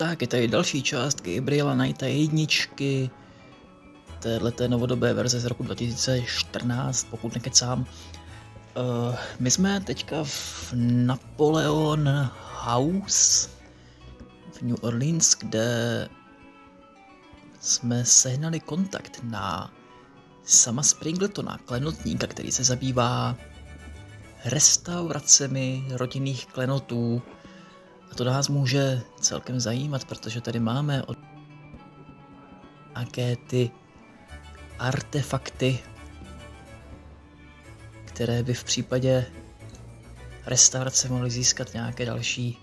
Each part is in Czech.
Tak, je tady další část Gabriela Knighta jedničky, téhleté novodobé verze z roku 2014, pokud nekecám. My jsme teďka v Napoleon House v New Orleans, kde jsme sehnali kontakt na sama Springletona, klenotníka, který se zabývá restauracemi rodinných klenotů. A to nás může celkem zajímat, protože tady máme nějaké ty artefakty, které by v případě restaurace mohly získat nějaké další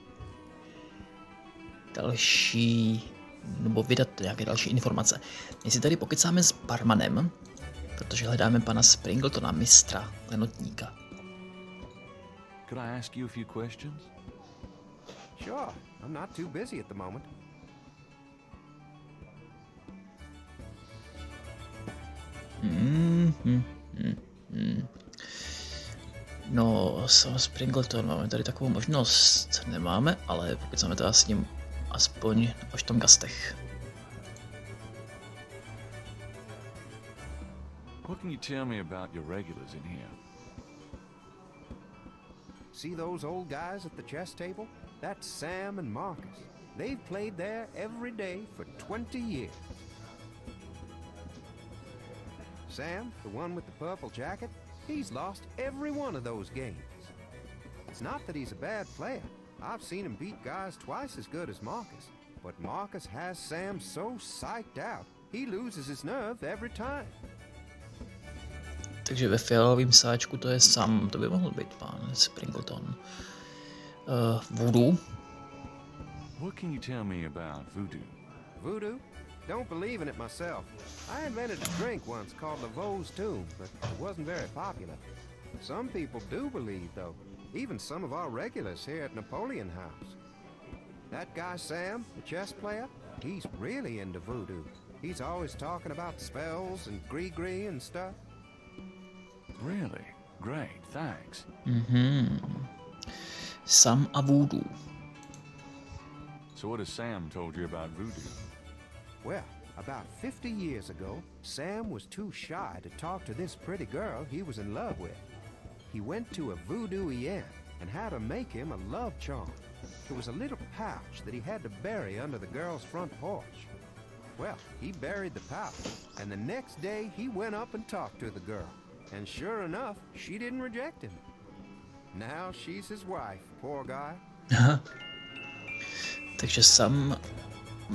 nebo vydat nějaké další informace. My si tady pokecáme s barmanem, protože hledáme pana Springletona, mistra klenotníka. Could I ask you a few questions? Sure, I'm not too busy at the moment. No, sam Springleton, máme tady takovou možnost. Nemáme, ale pokud jsme teda s ním aspoň v tom gastech. What can you tell me about your regulars in here? See those old guys at the chess table? That's Sam and Marcus. They've played there every day for 20 years. Sam, the one with the purple jacket, he's lost every one of those games. It's not that he's a bad player. I've seen him beat guys twice as good as Marcus. But Marcus has Sam so psyched out, he loses his nerve every time. Takže ve fialovém sáčku to je Sam, to by mohl být pán Springleton. Voodoo. What can you tell me about voodoo? Voodoo? Don't believe in it myself. I invented a drink once called Laveau's Tomb, but it wasn't very popular. Some people do believe, though. Even some of our regulars here at Napoleon House. That guy Sam, the chess player, he's really into voodoo. He's always talking about spells and gree-gree and stuff. Really? Great, thanks. Sam a voodoo. So what has Sam told you about voodoo? Well, about 50 years ago, Sam was too shy to talk to this pretty girl he was in love with. He went to a voodooienne and had her make him a love charm. It was a little pouch that he had to bury under the girl's front porch. Well, he buried the pouch, and the next day he went up and talked to the girl. And sure enough, she didn't reject him. Now she's his wife, poor guy. Aha. Takže Sam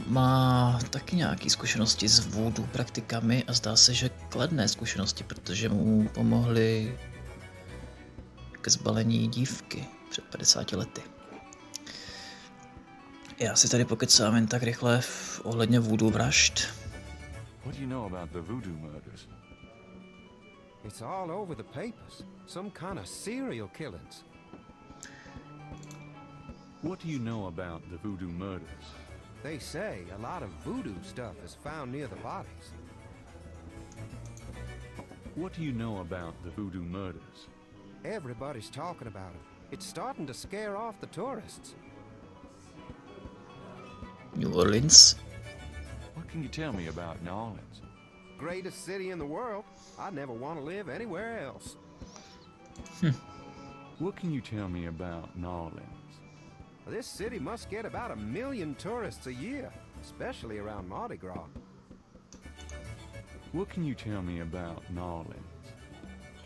má taky nějaké zkušenosti s voodoo praktikami a zdá se, že kladné zkušenosti, protože mu pomohli ke zbalení dívky před 50 lety. Já si tady pokecám jen tak rychle ohledně voodoo vražd. What do you know about the voodoo murders? It's all over the papers. Some kind of serial killings. What do you know about the voodoo murders? They say a lot of voodoo stuff is found near the bodies. What do you know about the voodoo murders? Everybody's talking about it. It's starting to scare off the tourists. New Orleans. What can you tell me about New Orleans? Greatest city in the world. I'd never want to live anywhere else. What can you tell me about New Orleans? This city must get about 1 million tourists a year, especially around Mardi Gras. What can you tell me about New Orleans?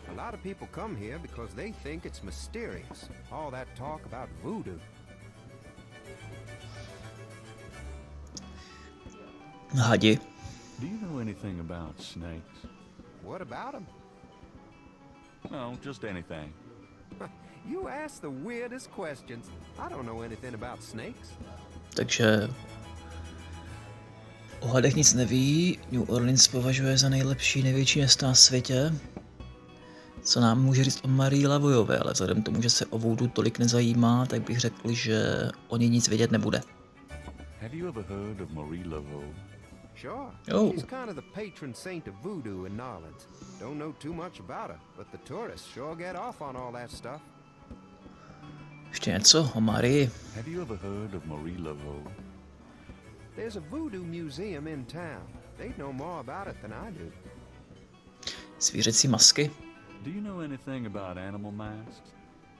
A lot of people come here because they think it's mysterious. All that talk about voodoo. Hadi. Do you know anything about snakes? What about them? No, just anything. You ask the weirdest questions. I don't know anything about snakes. Takže o hadech nic neví. New Orleans považuje za největší město na světě. Co nám může říct o Marie Laveauové, ale vzhledem k tomu, že se o voodoo tolik nezajímá, tak bych řekl, že o ní nic vědět nebude. Have you ever heard of Marie Laveau? Sure. Oh. She's kind of the patron saint of voodoo in New Orleans. Don't know too much about her, but the tourists sure get off on all that stuff. Ještě něco o Marii? Have you ever heard of Marie Laveau? There's a voodoo museum in town. They'd know more about it than I do. Zvířecí masky. Do you know anything about animal masks?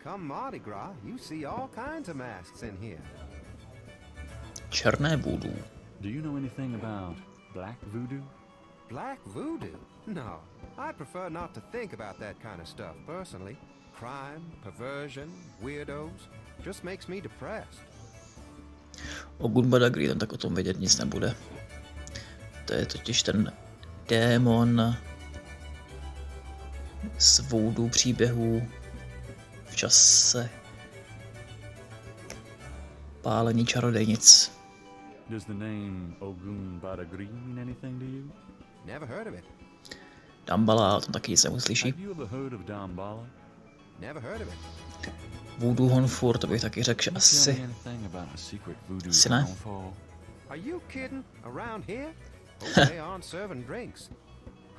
Come Mardi Gras, you see all kinds of masks in here. Černé voodoo. Do you know anything about black voodoo? Black voodoo? No, I prefer not to think about that kind of stuff personally. Crime, perversion, weirdos, just makes me depressed. O Gunbada Green, tak o tom vědět nic nebude. To je totiž ten démon z voodoo příběhů v čase pálení čarodejnic. Does the name Ogun Badagri mean anything to you? Never heard of it. Dambala, o tom taky nic neuslyší. Have you ever heard of Dambala? Never heard of it. Voodoo Honfur, to bych taky řekl, že Tell me asi anything about a secret voodoo Asi ne. downfall? Are you kidding? Around here? Oh, they aren't serving drinks.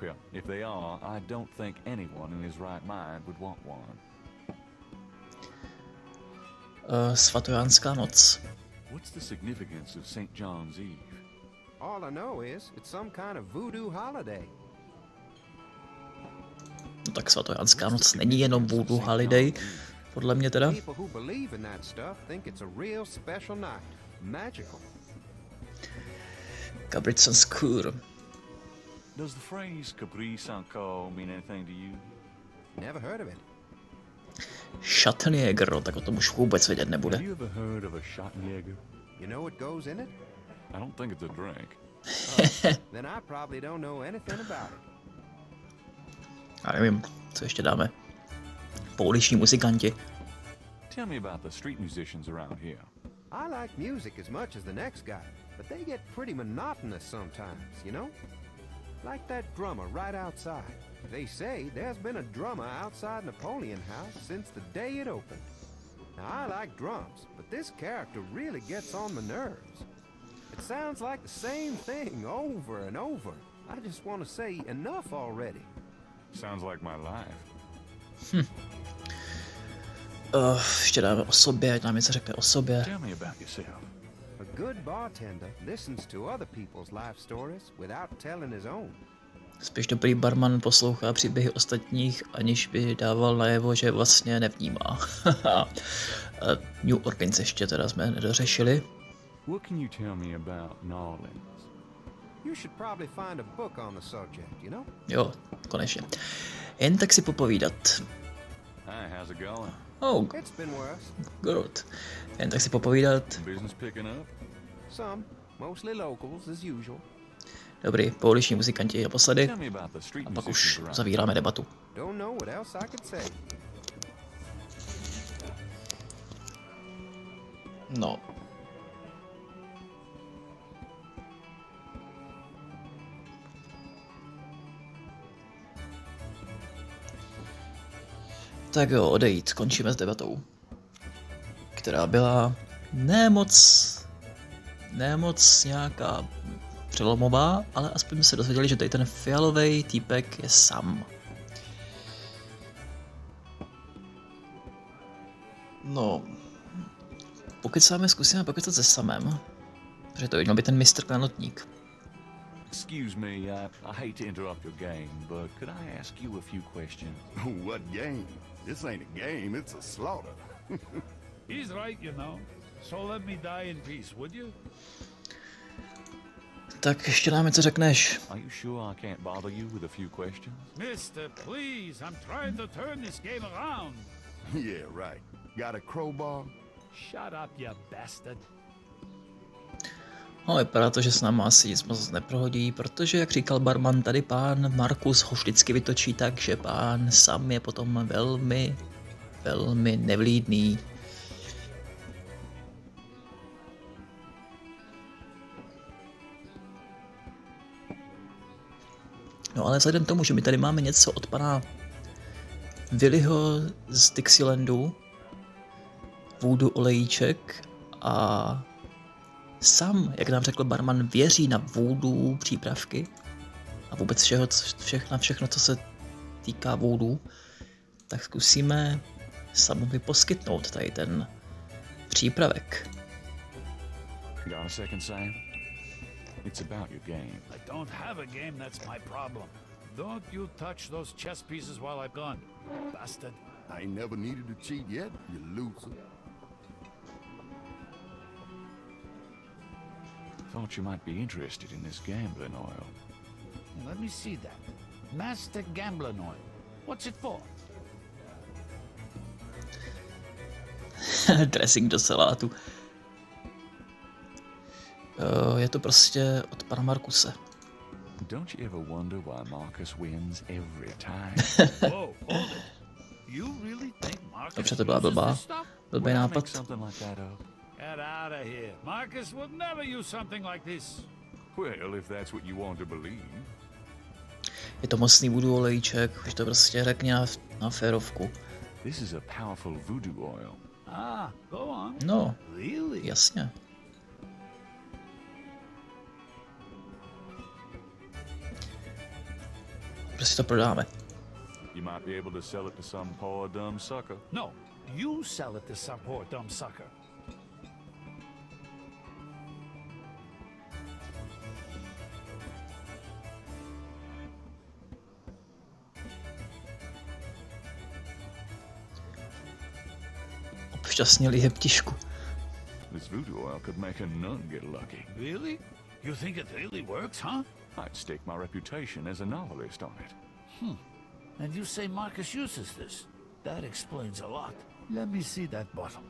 Well, if they are, I don't think anyone in his right mind would want one. Svatojánská noc. What's the significance of St. John's Eve? All I know is it's some kind of voodoo holiday. No tak svatojánská noc není jenom voodoo holiday, podle mě teda. People who believe in that stuff think it's a real special night. Magical. Cabritsans Kur. Does the phrase Capri Sanko mean anything to you? Never heard of it. Schattenjäger, no tak o tom už vůbec vědět nebude. Have you ever heard of a Schottenjäger? You know what goes in it? I don't think it's a drink. Then I probably don't know anything about it. Já nevím, co ještě dáme. Pouliční muzikanti. Tell me about the street musicians around here. I like music as much as the next guy, but they get pretty monotonous sometimes, you know? Like that drummer right outside. They say there's been a drummer outside Napoleon House since the day it opened. Now, I like drums, but this character really gets on my nerves. It sounds like the same thing over and over. I just want to say enough already. Sounds like my life. Ještě dáme o sobě, ať nám něco řekne o sobě. Tell me about yourself. A good bartender listens to other people's life stories without telling his own. Spíš dobrý barman poslouchá příběhy ostatních, aniž by dával najevo, že vlastně nevnímá. New Orleans ještě teda jsme nedořešili. What can you tell me about New Orleans? You should probably find a book on the subject, you know? Jo, konečně. Jen tak si popovídat. Hi, how's it going? Oh, It's been worse. good. Jen tak si popovídat. Business picking up? Some, mostly locals as usual. Dobrý, pouliční muzikanti naposledy. Tell me about the street A pak musicians už around. zavíráme debatu. Don't know what else I could say. No. Tak jo, odejít, končíme s debatou. Která byla ne moc nějaká přelomová, ale aspoň jsme se dozvěděli, že tady ten fialový týpek je Sam. No, pokud se zkusíme pokecat se Samem, protože to měl by ten mistr klanotník. Excuse me, I hate to interrupt your game, but could I ask you a few questions? What game? This ain't a game, it's a slaughter. He's right, you know. So let me die in peace, would you? Tak ještě nám něco řekneš. Are you sure I can't bother you with a few questions? Mister, please, I'm trying to turn this game around. Yeah, right. Got a crowbar? Shut up, you bastard. No, vypadá to, že s náma asi nic moc neprohodí, protože, jak říkal barman, tady pán Markus ho vždycky vytočí tak, že pán Sam je potom velmi nevlídný. No ale vzhledem k tomu, že my tady máme něco od pana Willyho z Dixielandu, voodoo olejíček a Sam, jak nám řekl barman, věří na voodoo přípravky a vůbec všechno, co se týká voodoo, tak zkusíme Samovi poskytnout tady ten přípravek. Got a second, Sam? It's about your game. I don't have a game, that's my problem. Don't you touch those chess pieces while I'm gone, bastard. I ain't never needed to cheat yet, you loser. Thought you might be interested in this gambling oil. Let me see that. Master Gambling Oil. What's it for? Dressing do salátu. Je to prostě od pana Markuse. Don't you ever wonder why Marcus wins every time? Whoa, hold it. You really think Marcus Dobře, to byla blbá. uses this stuff? Blbý Would I nápad. make something like that up? Get out of here. Marcus would never use something like this. Well, if that's what you want to believe. Je to mocný voodoo olejček, už to prostě řekni na férovku. This is a powerful voodoo oil. Ah, go on. No, Really? jasně. Prostě to prodáme. You might be able to sell it to some poor dumb sucker. No, you sell it to some poor dumb sucker. Obšťastnili hebtišku. This voodoo oil could make a nun get lucky. Really? You think it really works, huh? I'd stake my reputation as a novelist on it. And you say Marcus uses this? That explains a lot. Let me see that bottle.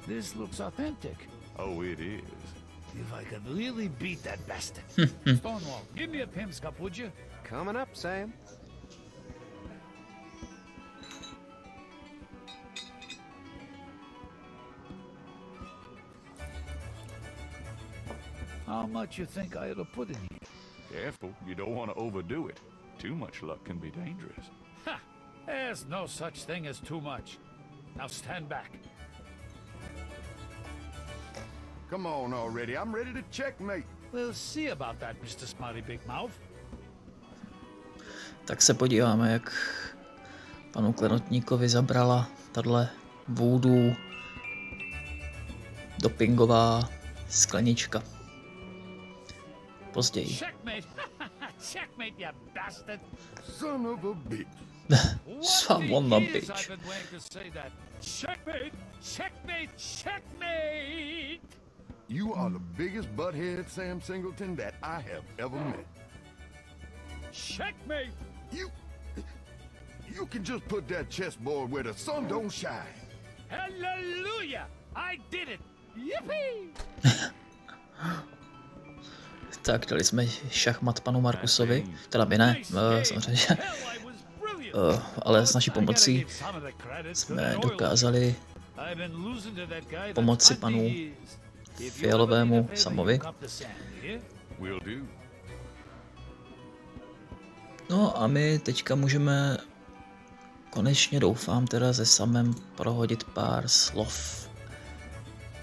This looks authentic. Oh, it is. If I could really beat that bastard. Stonewall, give me a Pim's cup, would you? Coming up, Sam. How much you think I ought to put in here? Careful, you don't want to overdo it. Too much luck can be dangerous. Ha! There's no such thing as too much. Now stand back. Come on already, I'm ready to checkmate. We'll see about that, Mr. Smarty Big Mouth. Tak se podíváme, jak panu klenotníkovi zabrala tahle voodoo dopingová sklenička. Později. Checkmate! Checkmate, you bastard! Son of a bitch. Son of a Years bitch. I've been waiting to say that. Checkmate! Checkmate! Checkmate! You are the biggest butthead Sam Singleton that I have ever met. Checkmate! You can just put that chessboard where the sun don't shine. Hallelujah! I did it! Yippee! Tak, dali jsme šachmat panu Markusovi, teda my ne, samozřejmě, ale s naší pomocí jsme dokázali pomoci panu fialovému Samovi. Will do. No a my teďka můžeme konečně, doufám, teda se Samem prohodit pár slov.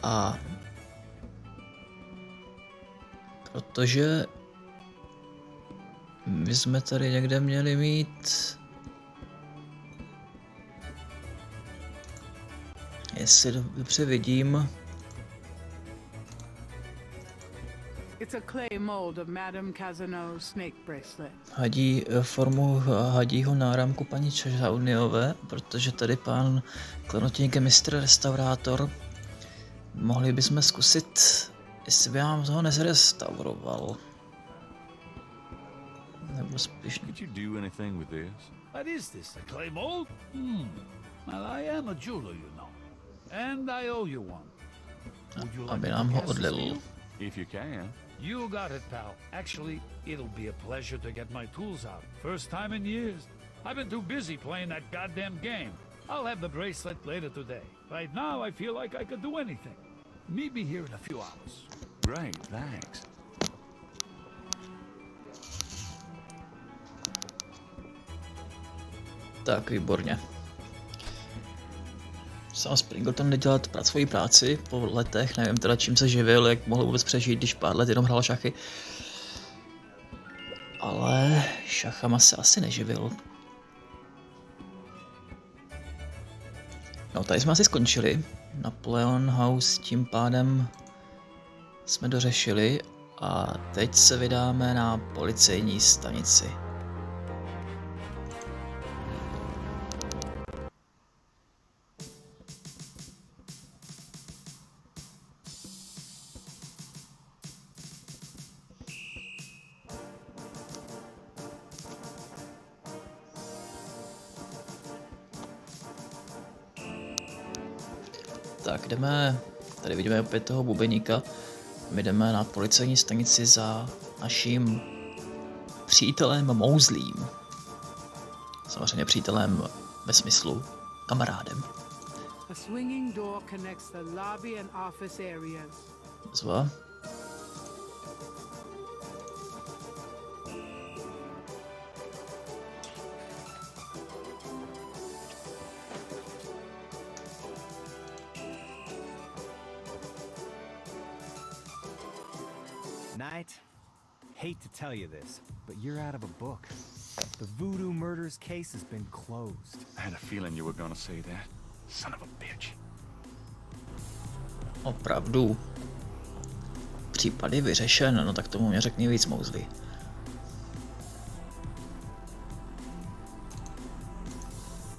A protože my jsme tady někde měli mít, jestli dobře vidím, It's a clay mold of Madame Casano's snake bracelet. formu hadího náramku paní Čažauniové, protože tady pán klenotník je mistr restaurátor. Mohli bychom zkusit, jestli by nám toho nezrestauroval. Nebo spíš... Could you do anything with this? What is this, a clay mold? Well, I am a jeweler, you know. And I owe you one. Would you like Aby to nám ho guess this odlil. deal? If you can. You got it, pal. Actually, it'll be a pleasure to get my tools out. First time in years. I've been too busy playing that goddamn game. I'll have the bracelet later today. Right now, I feel like I could do anything. Meet me here in a few hours. Great, thanks. Tak, výborně. Sam Springleton nedělat svoji práci po letech, nevím teda čím se živil, jak mohl vůbec přežít, když pár let jenom hrál šachy. Ale šachama se asi neživil. No tady jsme asi skončili. Napoleon House tím pádem jsme dořešili a teď se vydáme na policejní stanici. Tak jdeme, tady vidíme opět toho bubeníka, my jdeme na policejní stanici za naším přítelem Mouzlím. Samozřejmě přítelem ve smyslu kamarádem. A swinging door connects the lobby and office areas. Zva. Knight, hate to tell you this, but you're out of a book. The Voodoo murders case has been closed. I had a feeling you were gonna say that. Son of a bitch. Opravdu. Případ je vyřešen, no tak tomu mě řekni víc, Mouzli.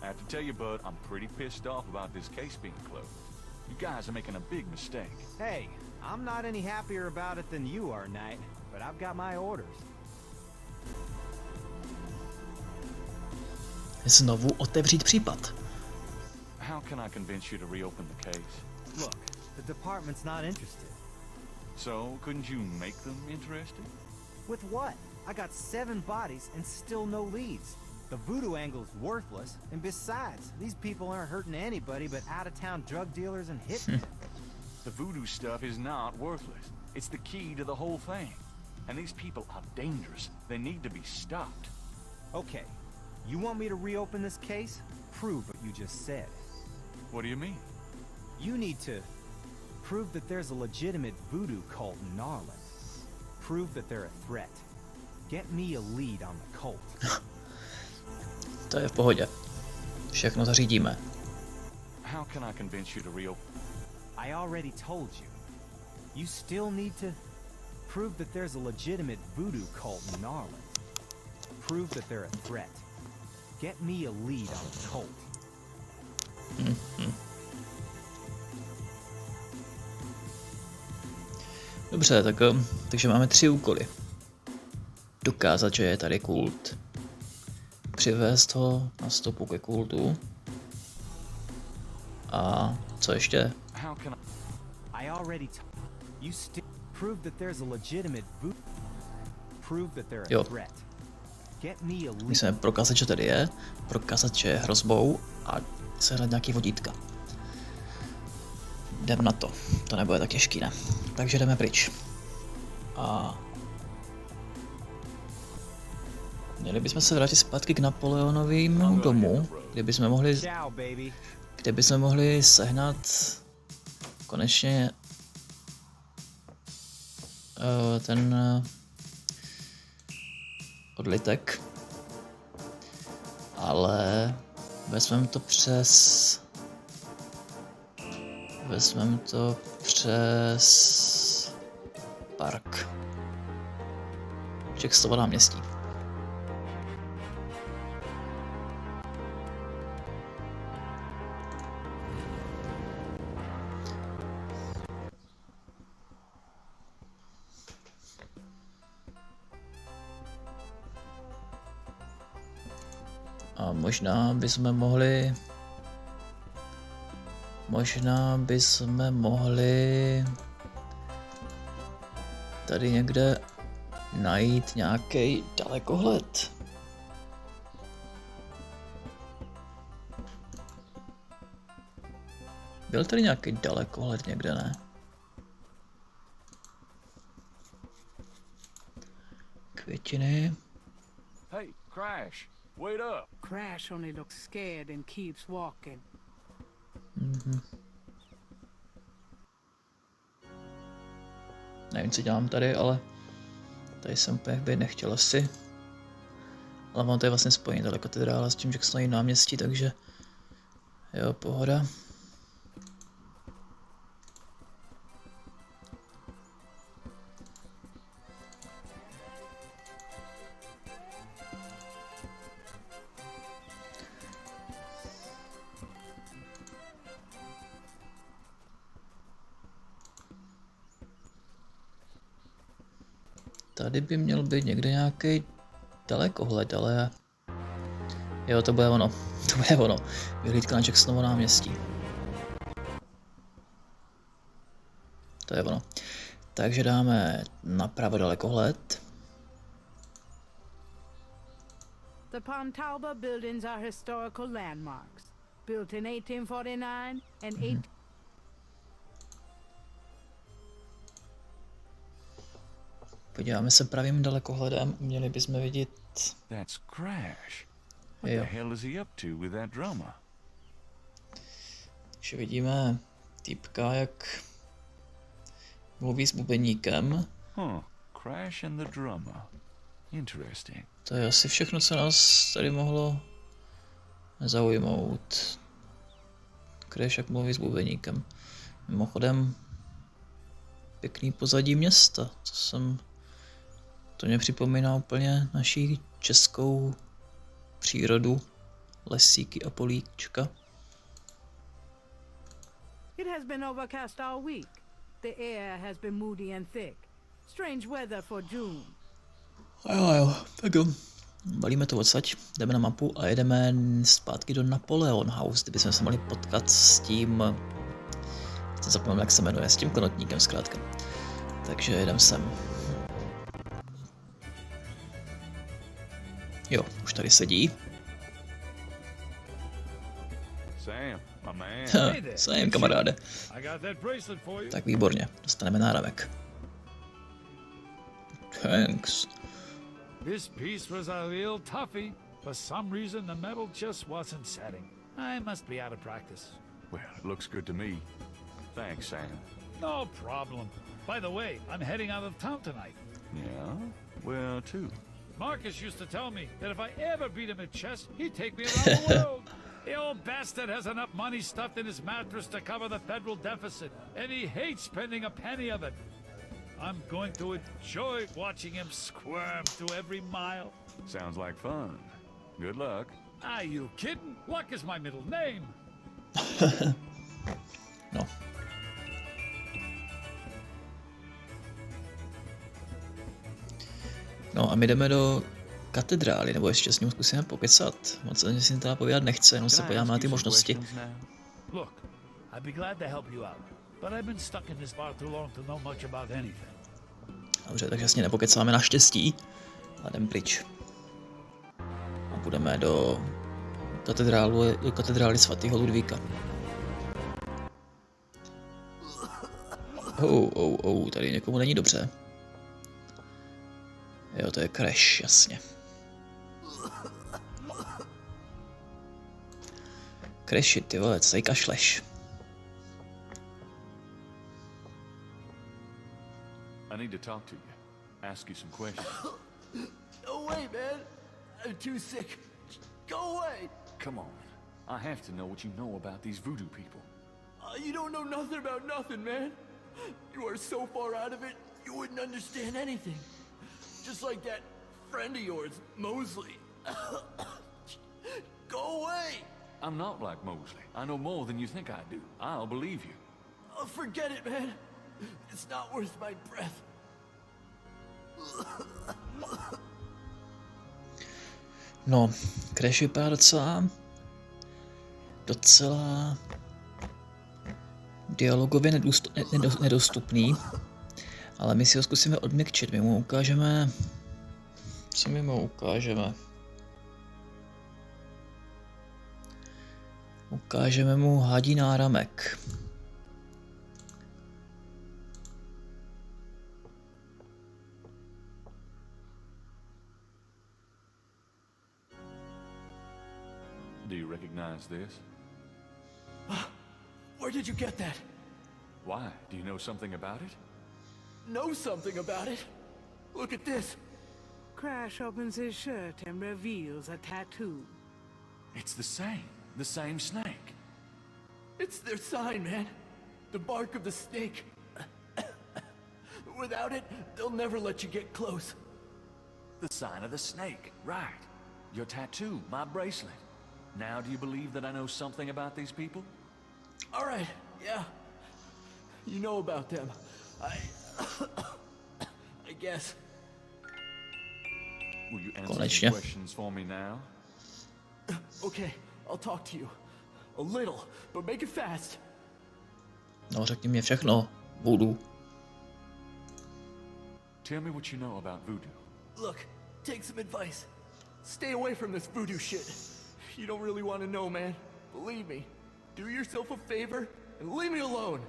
I have to tell you, bud, I'm pretty pissed off about this case being closed. You guys are making a big mistake. Hey, I'm not any happier about it than you are, Knight, but I've got my orders. Znovu otevřít případ. How can I convince you to reopen the case? Look, the department's not interested. So, couldn't you make them interested? With what? I got 7 bodies and still no leads. The voodoo angle's worthless, and besides, these people aren't hurting anybody but out-of-town drug dealers and hitmen. The voodoo stuff is not worthless. It's the key to the whole thing. And these people are dangerous. They need to be stopped. Okay, you want me to reopen this case? Prove what you just said. What do you mean? You need to prove that there's a legitimate voodoo cult in Narland. Prove that they're a threat. Get me a lead on the cult. To je v pohodě. Všechno zařídíme. How can I convince you to reopen? I already told you. You still need to prove that there's a legitimate voodoo cult in Narland. Prove that they're a threat. Get me a lead on the cult. Dobře, tak, takže máme 3 úkoly. Dokázat, že je tady kult. Přivést ho na stopu ke kultu. A co ještě? How can I already you still prove that there's a legitimate voodoo. Prove that they're Jo. a threat. Get me a lead. Musíme prokázat, že tady je, prokázat, že je hrozbou a sehnat nějaký vodítka. Jdem na to. To nebude tak těžký, ne? Takže jdeme pryč. A měli bychom se vrátit zpátky k Napoleonovým domu, Ciao, baby. kde bychom mohli sehnat konečně ten odlitek. Ale vezmeme to přes park. Čekstovo náměstí. A možná bychom mohli tady někde najít nějaký dalekohled. Byl tady nějaký dalekohled někde, ne? Květiny. Hey, Crash, wait up. Crash only looks scared and keeps walking. Nevím, co dělám tady, ale tady jsem úplně být nechtěl asi. Ale ono to je vlastně spojený ta katedrála s tím, že stojí náměstí, takže jo, pohoda. Tady by měl být někde nějaký dalekohled, ale... Jo, to bude ono. To bude ono. Vyhlídka na Jacksonovo náměstí. To je ono. Takže dáme napravo dalekohled. The Pontalba buildings are historical landmarks, built in 1849 and 18... Podíváme se pravým dalekohledem, měli bychom vidět... That's Crash. What Jo. the hell is he up to with that drummer? Takže vidíme týpka, jak mluví s bubeníkem. Huh. Crash and the drummer. Interesting. To je asi všechno, co nás tady mohlo zaujmout. Crash, jak mluví s bubeníkem. Mimochodem, pěkný pozadí města, to mě připomíná úplně naší českou přírodu, lesíky a políčka. It has been overcast all week. The air has been moody and thick. Strange weather for June. Jo, tak jo. Balíme to odsaď, jdeme na mapu a jedeme zpátky do Napoleon House, kde bychom se mohli potkat s tím... Teď zapomínám, jak se jmenuje, s tím konotníkem zkrátka. Takže jedem sem. Jo, už tady sedí. Sam, my man. Jsem, kamaráde. I got that bracelet for you. Tak výborně, dostaneme náramek. Thanks. This piece was a real toughie. For some reason, the metal just wasn't setting. I must be out of practice. Well, it looks good to me. Thanks, Sam. No problem. By the way, I'm heading out of town tonight. Yeah? Well, too. Marcus used to tell me that if I ever beat him at chess, he'd take me around the world. The old bastard has enough money stuffed in his mattress to cover the federal deficit, and he hates spending a penny of it. I'm going to enjoy watching him squirm through every mile. Sounds like fun. Good luck. Are you kidding? Luck is my middle name. No. No a my jdeme do katedrály, nebo ještě s ním zkusíme pokecat. Moc ani si teda povídat nechce, jenom se podíváme na ty možnosti. Look, I'd be glad to help you out, but I've been stuck in this bar too long to know much about anything. Dobře, takže jasně nepokecáme naštěstí. A jdem pryč. A půjdeme do katedrály svatého Ludvíka. Tady někomu není dobře. Jo, to je Crash, jasně. Crashi, ty vole, co tady kašleš? I need to talk to you. Ask you some questions. No way, man. I'm too sick. Go away. Come on. I have to know what you know about these voodoo people. You don't know nothing about nothing, man. You are so far out of it, you wouldn't understand anything. Just like that friend of yours, Mosley. Go away. I'm not like Mosley. I know more than you think I do. I'll believe you. Oh, forget it, man. It's not worth my breath. No, Crash vypadá docela dialogově nedostupný, ale my si ho zkusíme odměkčit, my mu ukážeme, co my mu ukážeme? Ukážeme mu hadí náramek. Do you recognize this? Where did you get that? Why? Do you know something about it? Know something about it? Look at this. Crash opens his shirt and reveals a tattoo. It's the same snake. It's their sign, man. The bark of the snake. Without it, they'll never let you get close. The sign of the snake, right. Your tattoo, my bracelet. Now do you believe that I know something about these people? All right, yeah. You know about them. I guess. Will you answer Konečně. some questions for me now? Okay, I'll talk to you. A little, but make it fast. No, řekni mě všechno. Voodoo. Tell me what you know about voodoo. Look, take some advice. Stay away from this voodoo shit. You don't really want to know, man. Believe me. Do yourself a favor and leave me alone.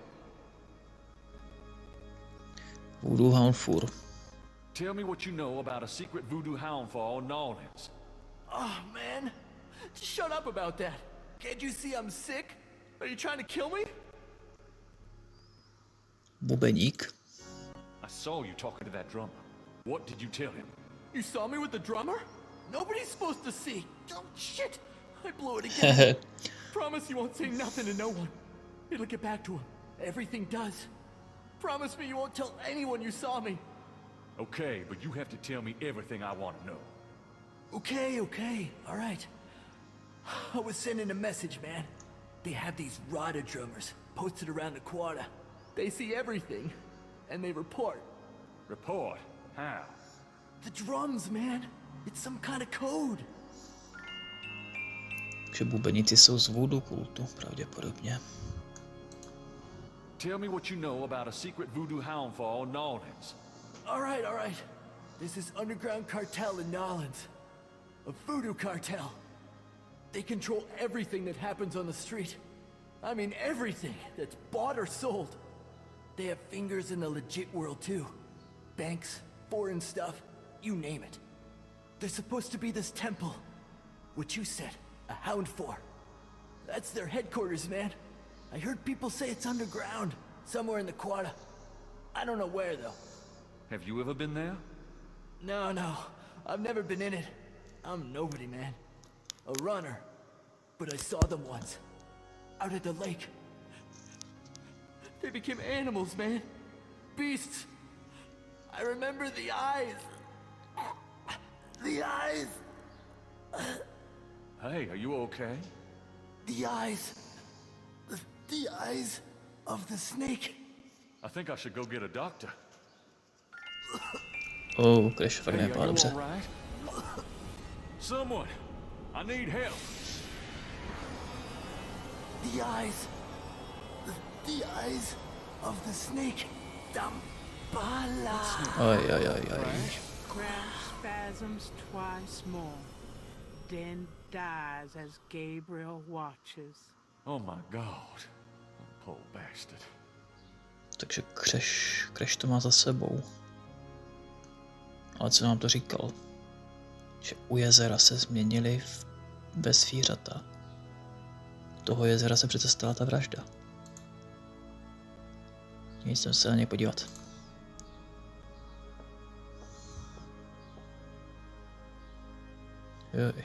Voodoo Hound fur. Tell me what you know about a secret voodoo hound fall in New Orleans. Oh, man. Shut up about that. Can't you see I'm sick? Are you trying to kill me? Bubeník. I saw you talking to that drummer. What did you tell him? You saw me with the drummer? Nobody's supposed to see. Oh, shit. I blew it again. Promise you won't say nothing to no one. It'll get back to him. Everything does. Promise me you won't tell anyone you saw me. Okay, but you have to tell me everything I want to know. Okay. All right. I was sending a message, man. They have these Rada drummers posted around the quarter. They see everything, and they report. Report? How? The drums, man. It's some kind of code. Že bubeníci jsou z voodoo kultu, pravděpodobně. Tell me what you know about a secret voodoo hound fall in New Orleans. All right. There's this underground cartel in Nolans. A voodoo cartel. They control everything that happens on the street. I mean everything that's bought or sold. They have fingers in the legit world too. Banks, foreign stuff, you name it. There's supposed to be this temple. What you said, a hound for. That's their headquarters, man. I heard people say it's underground, somewhere in the quarter. I don't know where though. Have you ever been there? No. I've never been in it. I'm nobody, man. A runner. But I saw them once. Out at the lake. They became animals, man. Beasts. I remember the eyes. The eyes. Hey, are you okay? The eyes. The eyes of the snake. I think I should go get a doctor. Oh, Crash fakt Hey, nevypadá are you dobře. all right? Someone! I need help! The eyes. The eyes of the snake. Dambala. Aj. Crash spasms twice more, then dies as Gabriel watches. Oh my god. Poor bastard. Takže Crash to má za sebou. Ale co nám to říkal? Že u jezera se změnili ve zvířata. U toho jezera se přece stala ta vražda. Nic, jsem se na něj podívat. Joj.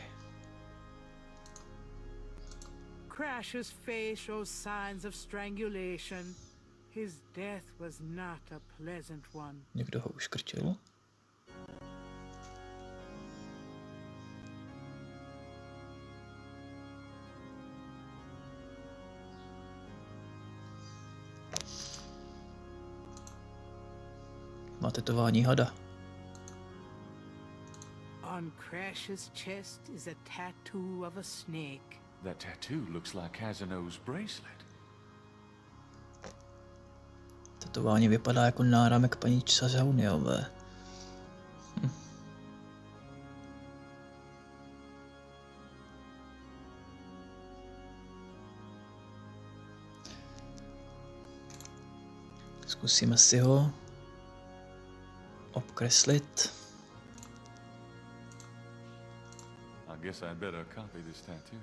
Crash's face shows signs of strangulation. His death was not a pleasant one. Někdo ho uškrtil? Má tetování hada. On Crash's chest is a tattoo of a snake. That tattoo looks like Kazano's bracelet. Tetování vypadá jako náramek paní Čazauniové. Zkusíme si ho obkreslit. I guess I'd better copy this tattoo.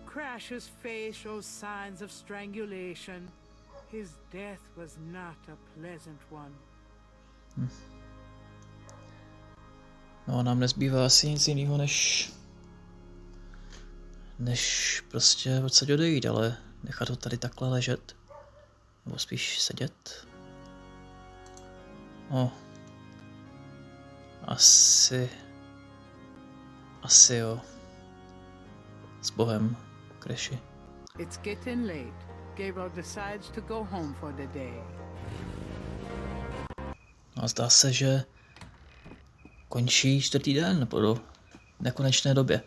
Crash's face shows signs of strangulation. His death was not a pleasant one. No, nám nezbývá asi nic jiného, než prostě odsaď odejít, ale nechat ho tady takhle ležet. Nebo spíš sedět. No. Asi jo. S Bohem, Kreši. It's getting late. Gabriel decides to go home for the day. No a zdá se, že končí 4. den po nekonečné době.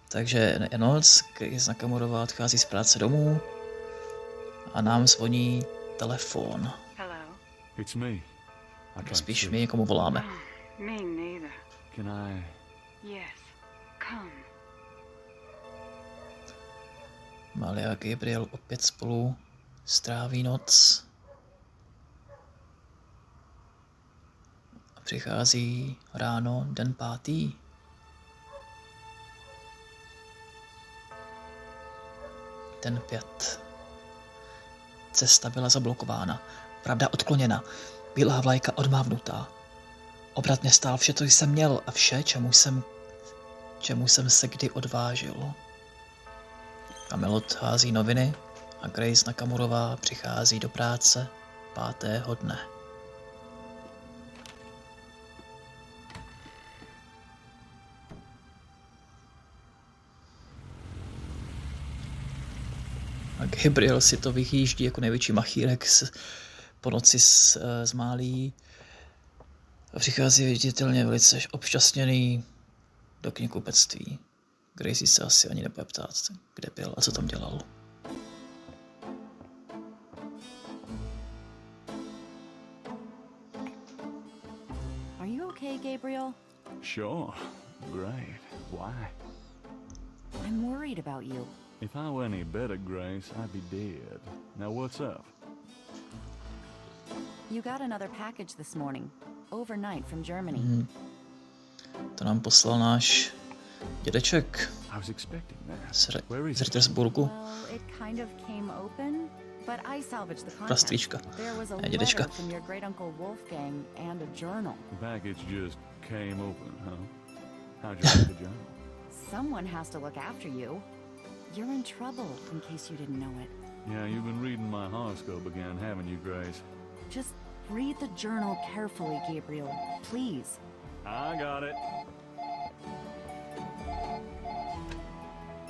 Takže je noc, Grace Nakamurová odchází z práce domů a nám zvoní telefon. Hello. It's me. I tried Spíš to- my někomu voláme. Me neither. Can I... Yes. Come. Mali a Gabriel opět spolu stráví noc. A přichází ráno, den 5. Den 5. Cesta byla zablokována, pravda odkloněna, bílá vlajka odmávnutá. Obratně stál vše, co jsem měl a vše, čemu jsem se kdy odvážil. Kamelot hází noviny a Grace Nakamurová přichází do práce 5. dne. A Gabriel si to vyhýždí jako největší machírek po noci z Málí. A přichází viditelně velice obšťastněný do knihkupectví. Gracie se asi ani nebude ptát, kde byl a co tam dělal. Are you okay, Gabriel? Sure. Great. Why? I'm worried about you. If I were any better, Grace, I'd be dead. Now what's up? You got another package this morning, overnight from Germany. To nám poslal náš dědeček I was expecting that. z Where is z it? Rittersburgu. Well, it kind of came open, but I salvaged the contents. Prastvíčka. There was a Ne, dědečka. letter from your great uncle Wolfgang and a journal. The package just came open, huh? How'd you get the journal? Someone has to look after you. You're in trouble, in case you didn't know it. Yeah, you've been reading my horoscope again, haven't you, Grace? Just read the journal carefully, Gabriel. Please. I got it.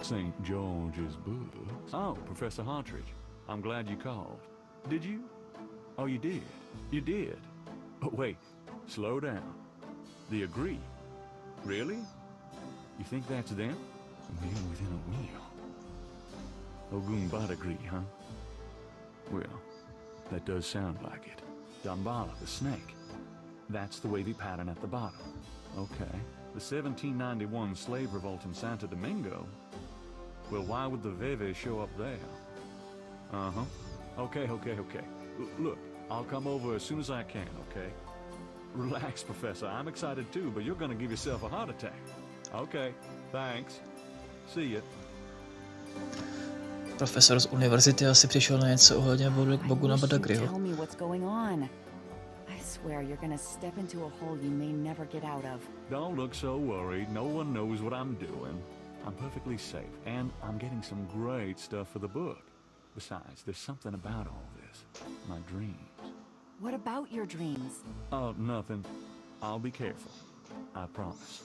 St. George's books. Oh, Professor Hartridge. I'm glad you called. Did you? Oh, you did. You did. Oh, wait. Slow down. They agree. Really? You think that's them? A wheel within a wheel. Ogun agree, huh? Well, that does sound like it. Dambala, the snake. That's the wavy pattern at the bottom. Okay. The 1791 slave revolt in Santo Domingo? Well, why would the Veve show up there? Uh-huh. Okay. Look, I'll come over as soon as I can, okay? Relax, Professor. I'm excited too, but you're gonna give yourself a heart attack. Okay, thanks. See ya. Profesor z univerzity asi přišel na něco ohledně Boguna Badagryho. Tell me what's going on. I swear you're gonna step into a hole you may never get out of. Don't look so worried. No one knows what I'm doing. I'm perfectly safe, and I'm getting some great stuff for the book. Besides, there's something about all this. My dreams. What about your dreams? Oh, nothing. I'll be careful. I promise.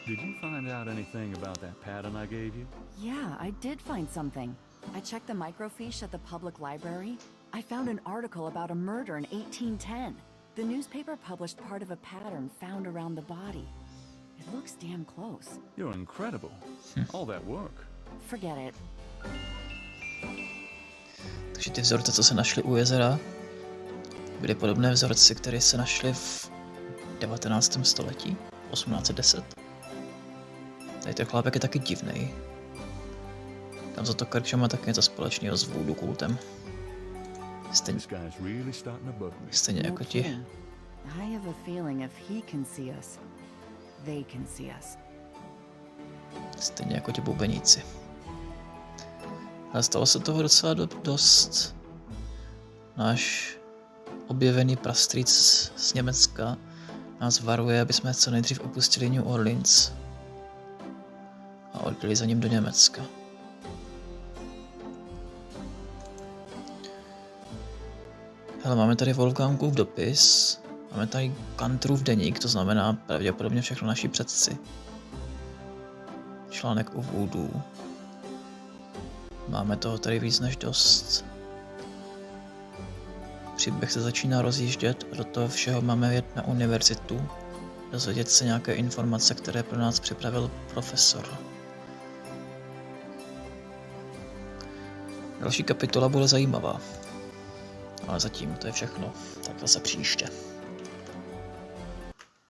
Did you find out anything about that pattern I gave you? Yeah, I did find something. I checked the microfiche at the public library. I found an article about a murder in 1810. The newspaper published part of a pattern found around the body. It looks damn close. You're incredible. All that work. Forget it. Takže ty vzorce, co se našly u jezera, byly podobné vzorci, které se našly v 19. století, 1810. Tady ten chlápek je taky divnej. Tam za to Krkša má taky něco společného s voodoo kultem. This guy's really starting to bug me. Stejně No jako ti. kidding. I have a feeling if he can see us, they can see us. Stejně jako ti bubeníci. Ale stalo se toho docela dost. Náš objevený prastříc z Německa nás varuje, aby jsme co nejdřív opustili New Orleans a odjeli za ním do Německa. Hele, máme tady Wolfgangův dopis, máme tady Kantorův deník, to znamená pravděpodobně všechno naši předci. článek o voodoo. Máme toho tady víc než dost. Příběh se začíná rozjíždět a do toho všeho máme jet na univerzitu, dozvědět se nějaké informace, které pro nás připravil profesor. Další kapitola bude zajímavá. Ale zatím to je všechno. Tak zase příště.